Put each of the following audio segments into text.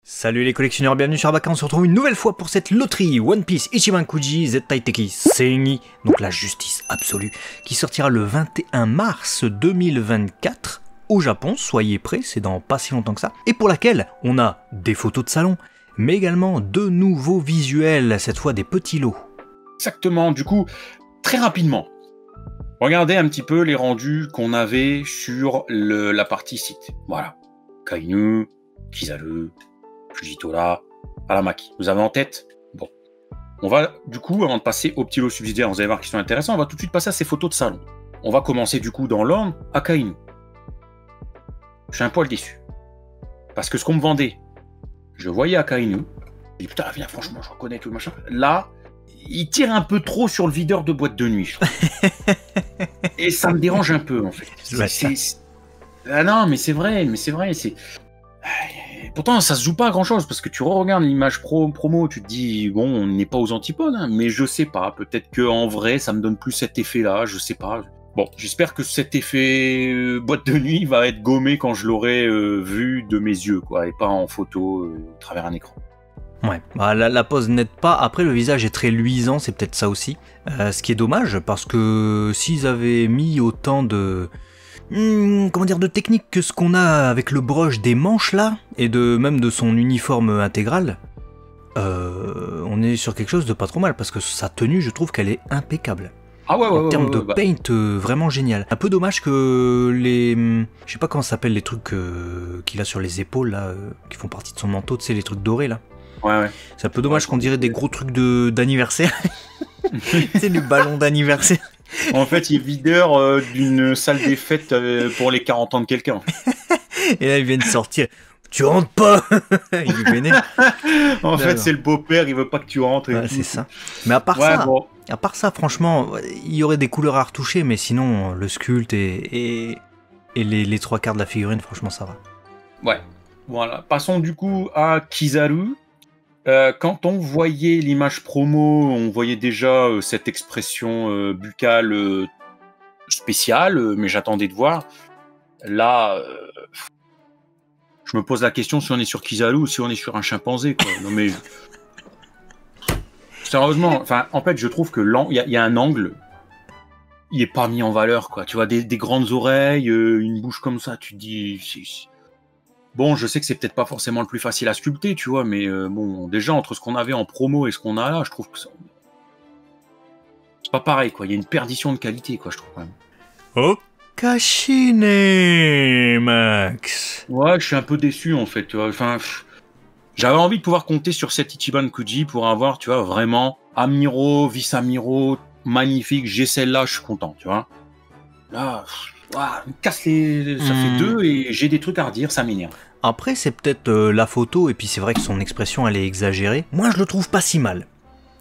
Salut les collectionneurs, bienvenue sur Arbakan, on se retrouve une nouvelle fois pour cette loterie One Piece Ichiban Kuji Zettai Sengi, donc la justice absolue, qui sortira le 21 mars 2024 au Japon, soyez prêts, c'est dans pas si longtemps que ça, et pour laquelle on a des photos de salon, mais également de nouveaux visuels, cette fois des petits lots. Exactement, du coup, très rapidement, regardez un petit peu les rendus qu'on avait sur la partie site. Voilà, Kainu, Kizaru, Fujitora, Aramaki. Vous avez en tête? Bon. On va, du coup, avant de passer aux petits lots subsidiaires, vous allez voir qu'ils sont intéressants, on va tout de suite passer à ces photos de salon. On va commencer du coup dans l'ordre à Kainu. Je suis un poil déçu. Parce que ce qu'on me vendait, je voyais à Kainu, je dis putain, viens, franchement, je reconnais tout le machin. Là, il tire un peu trop sur le videur de boîte de nuit, je trouve. Et ça me dérange un peu, en fait. Ah non, mais c'est vrai, c'est... Pourtant, ça se joue pas à grand chose, parce que tu regardes l'image promo, tu te dis, bon, on n'est pas aux antipodes, hein, mais je sais pas, peut-être qu'en vrai, ça me donne plus cet effet-là, je sais pas. Bon, j'espère que cet effet boîte de nuit va être gommé quand je l'aurai vu de mes yeux, quoi, et pas en photo, à travers un écran. Ouais, bah, la pose n'aide pas, après le visage est très luisant, c'est peut-être ça aussi. Ce qui est dommage, parce que s'ils avaient mis autant de... comment dire, de technique que ce qu'on a avec le broche des manches là, et même de son uniforme intégral, on est sur quelque chose de pas trop mal, parce que sa tenue, je trouve qu'elle est impeccable. Ah ouais, en termes de paint, vraiment génial. Un peu dommage que les... je sais pas comment ça s'appelle, les trucs qu'il a sur les épaules là, qui font partie de son manteau, tu sais, les trucs dorés là. Ouais. C'est un peu dommage qu'on dirait des gros trucs d'anniversaire. C'est les ballons d'anniversaire. En fait, il est videur d'une salle des fêtes pour les 40 ans de quelqu'un. Et là, il vient de sortir. Tu rentres pas. Il est vénère. En fait, c'est le beau-père, il veut pas que tu rentres. Ouais, c'est ça. Mais à part ça, franchement, il y aurait des couleurs à retoucher, mais sinon, le sculpte et les trois quarts de la figurine, franchement, ça va. Ouais. Voilà. Passons du coup à Kizaru. Quand on voyait l'image promo, on voyait déjà cette expression buccale spéciale, mais j'attendais de voir. Là, je me pose la question si on est sur Kizaru ou si on est sur un chimpanzé, quoi. Non mais sérieusement, enfin, en fait, je trouve que il y a un angle, il est pas mis en valeur, quoi. Tu vois, des grandes oreilles, une bouche comme ça, tu te dis. Bon, je sais que c'est peut-être pas forcément le plus facile à sculpter, tu vois, mais bon, déjà, entre ce qu'on avait en promo et ce qu'on a là, je trouve que c'est pas pareil, quoi. Il y a une perdition de qualité, quoi, je trouve, quand même. Okashine, Max. Ouais, je suis un peu déçu, en fait, tu vois. Enfin, j'avais envie de pouvoir compter sur cet Ichiban Kuji pour avoir, tu vois, vraiment Amiro, Vice-Amiro, magnifique, j'ai celle-là, je suis content, tu vois. Là, casse les... ça fait deux et j'ai des trucs à redire, ça m'énerve. Après, c'est peut-être la photo, et puis c'est vrai que son expression, elle est exagérée. Moi, je le trouve pas si mal.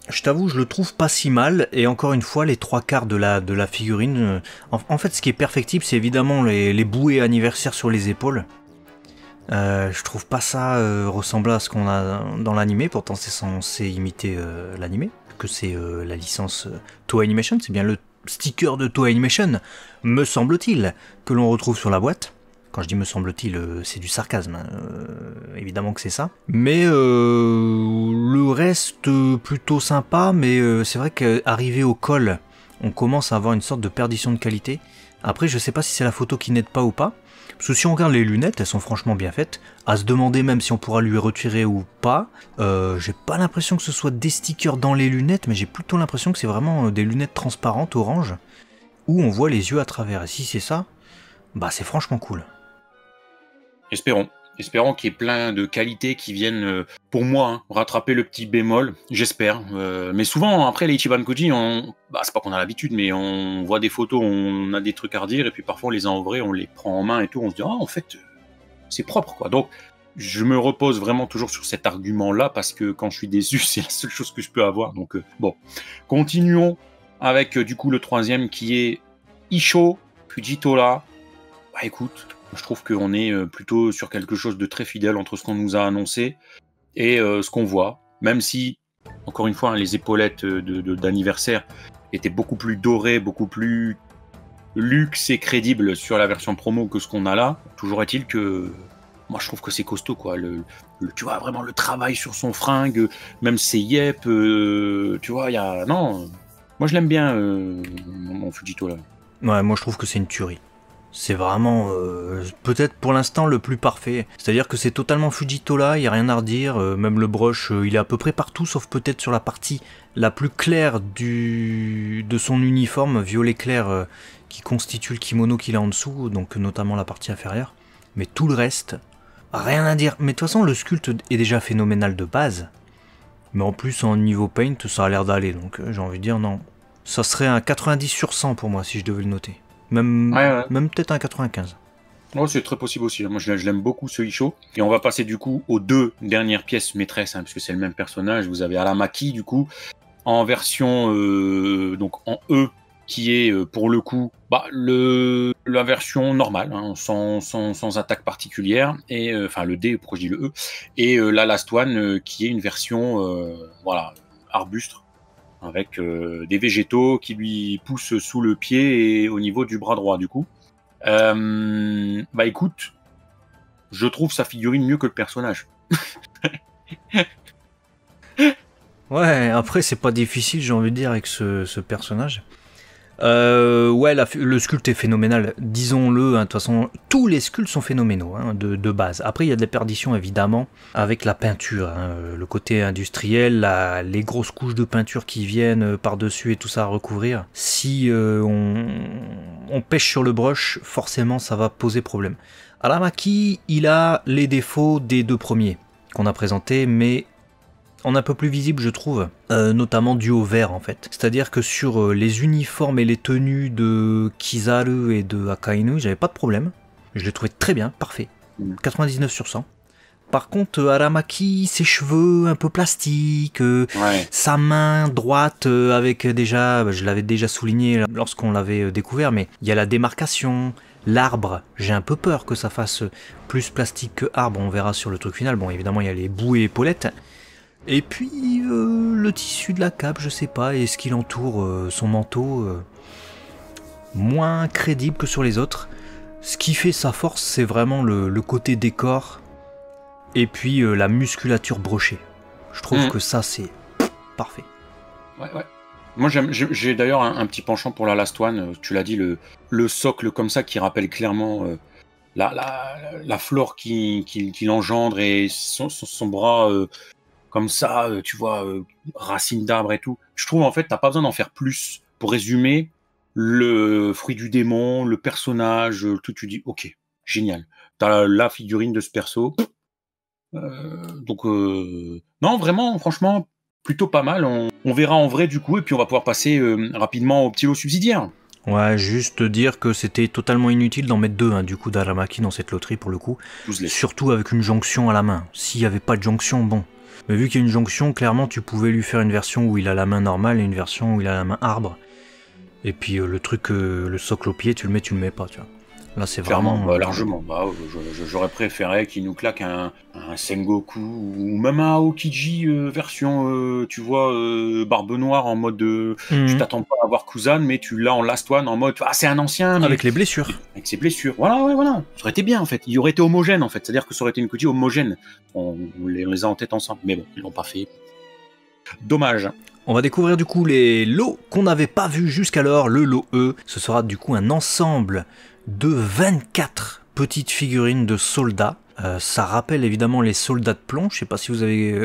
Je t'avoue, je le trouve pas si mal, et encore une fois, les trois quarts de la figurine... en fait, ce qui est perfectible, c'est évidemment les bouées anniversaires sur les épaules. Je trouve pas ça ressemblant à ce qu'on a dans l'animé, pourtant c'est censé imiter l'animé, que c'est la licence Toei Animation, c'est bien le sticker de Toei Animation, me semble-t-il, que l'on retrouve sur la boîte. Quand je dis me semble-t-il, c'est du sarcasme, évidemment que c'est ça. Mais le reste, plutôt sympa, mais c'est vrai qu'arrivé au col, on commence à avoir une sorte de perdition de qualité. Après, je sais pas si c'est la photo qui n'aide pas ou pas, parce que si on regarde les lunettes, elles sont franchement bien faites. À se demander même si on pourra lui retirer ou pas. J'ai pas l'impression que ce soit des stickers dans les lunettes, mais j'ai plutôt l'impression que c'est vraiment des lunettes transparentes orange, où on voit les yeux à travers. Et si c'est ça, bah c'est franchement cool. Espérons qu'il y ait plein de qualités qui viennent, pour moi, hein, rattraper le petit bémol, j'espère. Mais souvent, après les Ichiban Kuji, c'est pas qu'on a l'habitude, mais on voit des photos, on a des trucs à redire, et puis parfois on les a en vrai, on les prend en main et tout, on se dit, en fait, c'est propre, quoi. Donc, je me repose vraiment toujours sur cet argument-là, parce que quand je suis déçu, c'est la seule chose que je peux avoir. Donc, bon. Continuons avec, du coup, le troisième, qui est Isho Fujitora. Bah, écoute... Je trouve qu'on est plutôt sur quelque chose de très fidèle entre ce qu'on nous a annoncé et ce qu'on voit. Même si, encore une fois, les épaulettes d'anniversaire étaient beaucoup plus dorées, beaucoup plus luxe et crédibles sur la version promo que ce qu'on a là. Toujours est-il que moi je trouve que c'est costaud quoi. Tu vois vraiment le travail sur son fringue, même ses yep, tu vois, il y a non. Moi je l'aime bien mon Fujito là. Ouais, moi je trouve que c'est une tuerie. C'est vraiment peut-être pour l'instant le plus parfait. C'est-à-dire que c'est totalement Fujito là, il n'y a rien à redire. Même le brush, il est à peu près partout, sauf peut-être sur la partie la plus claire de son uniforme, violet clair, qui constitue le kimono qu'il a en dessous, donc notamment la partie inférieure. Mais tout le reste, rien à dire. Mais de toute façon, le sculpte est déjà phénoménal de base. Mais en plus, en niveau paint, ça a l'air d'aller. Donc j'ai envie de dire non. Ça serait un 90 sur 100 pour moi si je devais le noter. Même peut-être un 95. Oh, c'est très possible aussi. Moi, je l'aime beaucoup, ce Isho. Et on va passer, du coup, aux 2 dernières pièces maîtresses, hein, puisque c'est le même personnage. Vous avez Aramaki, du coup, en version, donc en E, qui est, pour le coup, la version normale, hein, sans attaque particulière. Et, enfin, le D, pourquoi je dis le E. Et la Last One, qui est une version, voilà, arbuste, avec des végétaux qui lui poussent sous le pied et au niveau du bras droit, du coup. Écoute, je trouve sa figurine mieux que le personnage. Ouais, après c'est pas difficile, j'ai envie de dire, avec ce personnage. Ouais, le sculpte est phénoménal, disons-le, hein, de toute façon, tous les sculptes sont phénoménaux, hein, de base. Après, il y a des perditions, évidemment, avec la peinture, hein, le côté industriel, les grosses couches de peinture qui viennent par-dessus et tout ça à recouvrir. Si on pêche sur le brush, forcément, ça va poser problème. Aramaki, il a les défauts des 2 premiers qu'on a présentés, mais en un peu plus visible je trouve, notamment dû au vert en fait. C'est-à-dire que sur les uniformes et les tenues de Kizaru et de Akainu, j'avais pas de problème. Je les trouvais très bien, parfait. 99 sur 100. Par contre, Aramaki, ses cheveux un peu plastiques, sa main droite avec déjà, je l'avais déjà souligné lorsqu'on l'avait découvert, mais il y a la démarcation, l'arbre, j'ai un peu peur que ça fasse plus plastique que arbre, on verra sur le truc final. Bon, évidemment, il y a les bouts et épaulettes. Et puis le tissu de la cape, je sais pas, et ce qui l'entoure, son manteau, moins crédible que sur les autres. Ce qui fait sa force, c'est vraiment le côté décor, et puis la musculature brochée. Je trouve que ça, c'est parfait. Ouais. Moi, j'ai d'ailleurs un petit penchant pour la Last One. Tu l'as dit, le socle comme ça qui rappelle clairement la flore qu'il engendre et son bras... comme ça, tu vois, racines d'arbres et tout. Je trouve en fait, t'as pas besoin d'en faire plus pour résumer le fruit du démon, le personnage, tout. Tu dis, ok, génial. T'as la figurine de ce perso. Donc, non, vraiment, franchement, plutôt pas mal. On verra en vrai du coup, et puis on va pouvoir passer rapidement au petit lot subsidiaire. Ouais, juste dire que c'était totalement inutile d'en mettre 2, hein, du coup, d'Aramaki dans cette loterie pour le coup. Surtout avec une jonction à la main. S'il n'y avait pas de jonction, bon. Mais vu qu'il y a une jonction, clairement tu pouvais lui faire une version où il a la main normale et une version où il a la main arbre. Et puis le truc, le socle au pied, tu le mets pas, tu vois. Là c'est vraiment... largement. J'aurais préféré qu'il nous claque un Sengoku ou même un Aokiji version, tu vois, barbe noire en mode... Tu t'attends pas à voir Kuzan, mais tu l'as en Last One en mode... Ah, c'est un ancien, mais... Avec les blessures. Avec ses blessures. Voilà. Ça aurait été bien, en fait. Il aurait été homogène, en fait. C'est-à-dire que ça aurait été une Kuti homogène. On les a en tête ensemble. Mais bon, ils l'ont pas fait. Dommage. On va découvrir du coup les lots qu'on n'avait pas vus jusqu'alors. Le lot E, ce sera du coup un ensemble de 24 petites figurines de soldats. Ça rappelle évidemment les soldats de plomb. Je sais pas si vous avez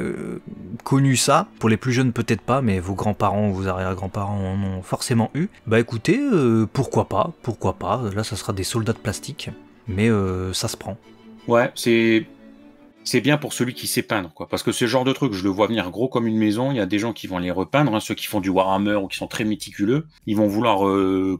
connu ça. Pour les plus jeunes peut-être pas, mais vos grands-parents ou vos arrière-grands-parents en ont forcément eu. Bah écoutez, pourquoi pas. Là ça sera des soldats de plastique, mais ça se prend. Ouais, c'est bien pour celui qui sait peindre, quoi. Parce que ce genre de truc, je le vois venir gros comme une maison. Il y a des gens qui vont les repeindre, hein, ceux qui font du Warhammer ou qui sont très méticuleux. Ils vont vouloir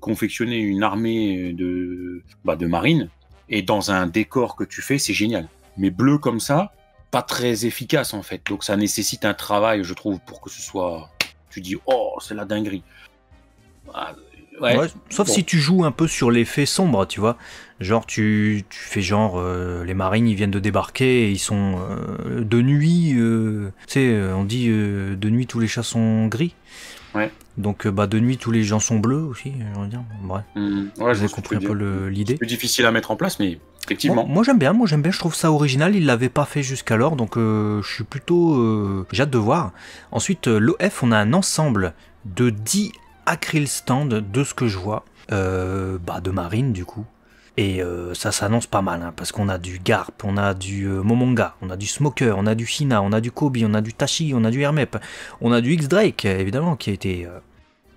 confectionner une armée de marines. Et dans un décor que tu fais, c'est génial. Mais bleu comme ça, pas très efficace en fait. Donc ça nécessite un travail, je trouve, pour que ce soit... Tu dis, oh, c'est la dinguerie. Ouais, sauf si tu joues un peu sur l'effet sombre, tu vois. Genre tu fais genre les marines ils viennent de débarquer et ils sont de nuit, tu sais, on dit de nuit tous les chats sont gris. Ouais. Donc de nuit, tous les gens sont bleus aussi, je veux dire. Bref. Ouais, Vous avez compris un peu l'idée. C'est plus difficile à mettre en place, mais effectivement. Moi j'aime bien, je trouve ça original, il l'avait pas fait jusqu'alors, donc je suis plutôt... j'ai hâte de voir. Ensuite, l'OF, on a un ensemble de 10 acryl stands, de ce que je vois, de marine du coup. Et ça s'annonce pas mal, hein, parce qu'on a du Garp, on a du Momonga, on a du Smoker, on a du Hina, on a du Kobe, on a du Tashi, on a du Hermep, on a du X-Drake, évidemment, qui a été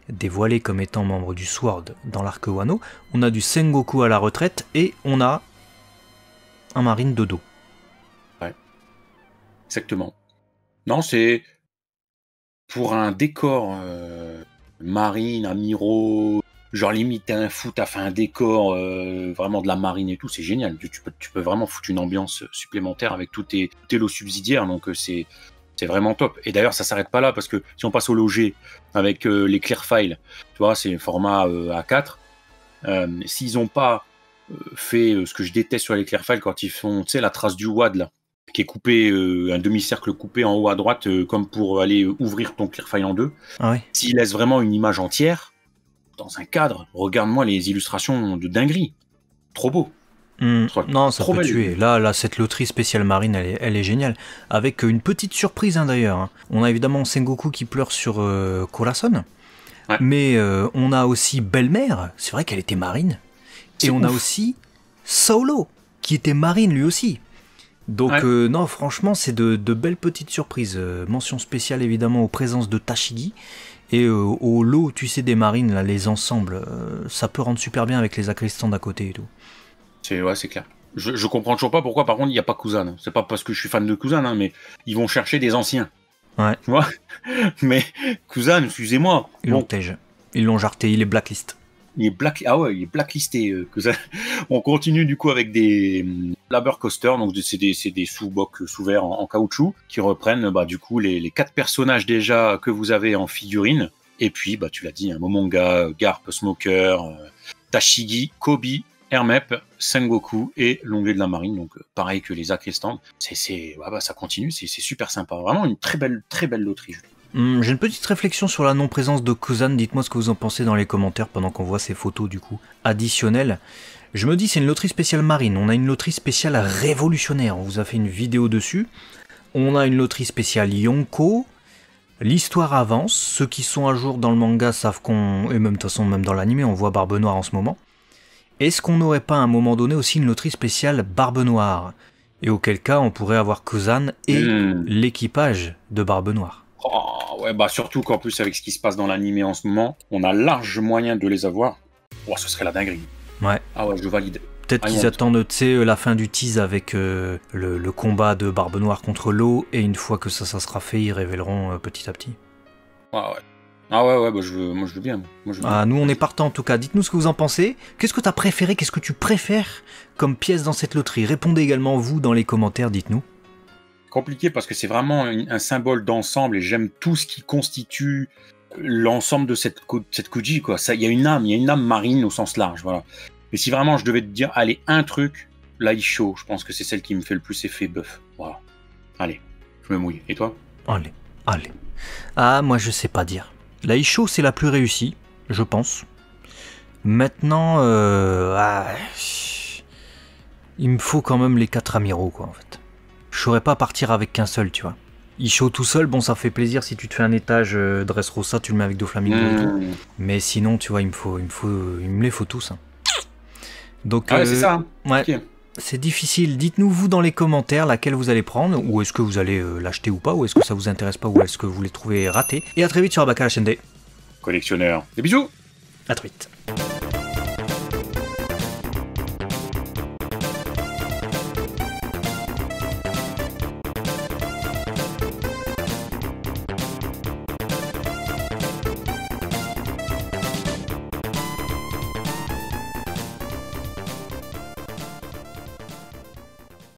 dévoilé comme étant membre du Sword dans l'arc Wano, on a du Sengoku à la retraite, et on a un marine de dos. Ouais, exactement. Non, c'est pour un décor marine, Amiro... Genre limite t'as un fou, t'as fait un décor vraiment de la marine et tout, c'est génial. Tu peux vraiment foutre une ambiance supplémentaire avec tous tes lots subsidiaires, donc c'est vraiment top. Et d'ailleurs ça s'arrête pas là, parce que si on passe au loger avec les clear files, tu vois, c'est format A4, s'ils ont pas fait ce que je déteste sur les clear files quand ils font, tu sais, la trace du WAD là, qui est coupé, un demi-cercle coupé en haut à droite, comme pour aller ouvrir ton clear file en deux, Ah ouais. S'ils laissent vraiment une image entière dans un cadre, regarde-moi les illustrations de dinguerie. Trop beau. Non, ça peut tuer. Là, cette loterie spéciale marine, elle est géniale. Avec une petite surprise d'ailleurs. Hein. On a évidemment Sengoku qui pleure sur Corazon. Ouais. Mais on a aussi Belle-Mère. C'est vrai qu'elle était marine. Et on a aussi Solo, qui était marine lui aussi. Donc non, franchement, c'est de belles petites surprises. Mention spéciale évidemment aux présences de Tashigi. Et au lot, tu sais, des marines, là, les ensembles, ça peut rendre super bien avec les acristans d'à côté et tout. C'est clair. Je comprends toujours pas pourquoi, par contre, il n'y a pas Kuzan. C'est pas parce que je suis fan de Kuzan, hein, mais ils vont chercher des anciens. Ouais. Tu vois. Mais Kuzan, excusez-moi. Ils l'ont tège. Ils l'ont jarté, il est blacklist. Il est blacklisté. Kuzan. On continue du coup avec des Labor Coaster, donc c'est des sous-bocs sous-verts en caoutchouc qui reprennent du coup les 4 personnages déjà que vous avez en figurine. Et puis tu l'as dit, Momonga, Garp, Smoker, Tashigi, Kobe, Hermep, Sengoku et l'onglet de la marine. Donc pareil que les Acristans. Ça continue, c'est super sympa. Vraiment une très belle loterie. J'ai une petite réflexion sur la non-présence de Kuzan, dites-moi ce que vous en pensez dans les commentaires pendant qu'on voit ces photos du coup additionnelles. Je me dis c'est une loterie spéciale marine, on a une loterie spéciale révolutionnaire, on vous a fait une vidéo dessus. On a une loterie spéciale Yonko, l'histoire avance, ceux qui sont à jour dans le manga savent qu'on... Et même de toute façon même dans l'anime on voit Barbe Noire en ce moment. Est-ce qu'on n'aurait pas à un moment donné aussi une loterie spéciale Barbe Noire? Et auquel cas on pourrait avoir Kuzan et l'équipage de Barbe Noire. Oh, ouais, surtout qu'en plus, avec ce qui se passe dans l'anime en ce moment, on a large moyen de les avoir. Oh, ce serait la dinguerie. Ouais. Ah ouais, je valide. Peut-être qu'ils attendent, tu sais, la fin du tease avec le combat de Barbe Noire contre l'eau, et une fois que ça sera fait, ils révéleront petit à petit. Ah ouais. Ah ouais, moi je veux bien. Nous on est partant en tout cas, dites-nous ce que vous en pensez. Qu'est-ce que t'as préféré, qu'est-ce que tu préfères comme pièce dans cette loterie? Répondez également vous dans les commentaires, dites-nous. Compliqué parce que c'est vraiment un symbole d'ensemble et j'aime tout ce qui constitue l'ensemble de cette Kuji, quoi. Il y a une âme marine au sens large, voilà. Mais si vraiment je devais te dire, allez, un truc, l'Aisho, je pense que c'est celle qui me fait le plus effet bœuf. Voilà. Allez, je me mouille. Et toi? Allez. Ah, moi je sais pas dire. L'Aisho c'est la plus réussie, je pense. Maintenant, il me faut quand même les 4 amiraux, quoi, en fait. Je saurais pas partir avec qu'un seul, tu vois. Isho tout seul, bon, ça fait plaisir si tu te fais un étage Dressrosa, tu le mets avec Doflamingo et tout. Mais sinon, tu vois, il me les faut tous. Hein. Donc, c'est ça. Hein. Ouais, okay. C'est difficile. Dites-nous, vous, dans les commentaires, laquelle vous allez prendre, ou est-ce que vous allez l'acheter ou pas, ou est-ce que ça vous intéresse pas, ou est-ce que vous les trouvez ratés. Et à très vite sur Abaka la chaîne des collectionneurs. Des bisous. À très vite.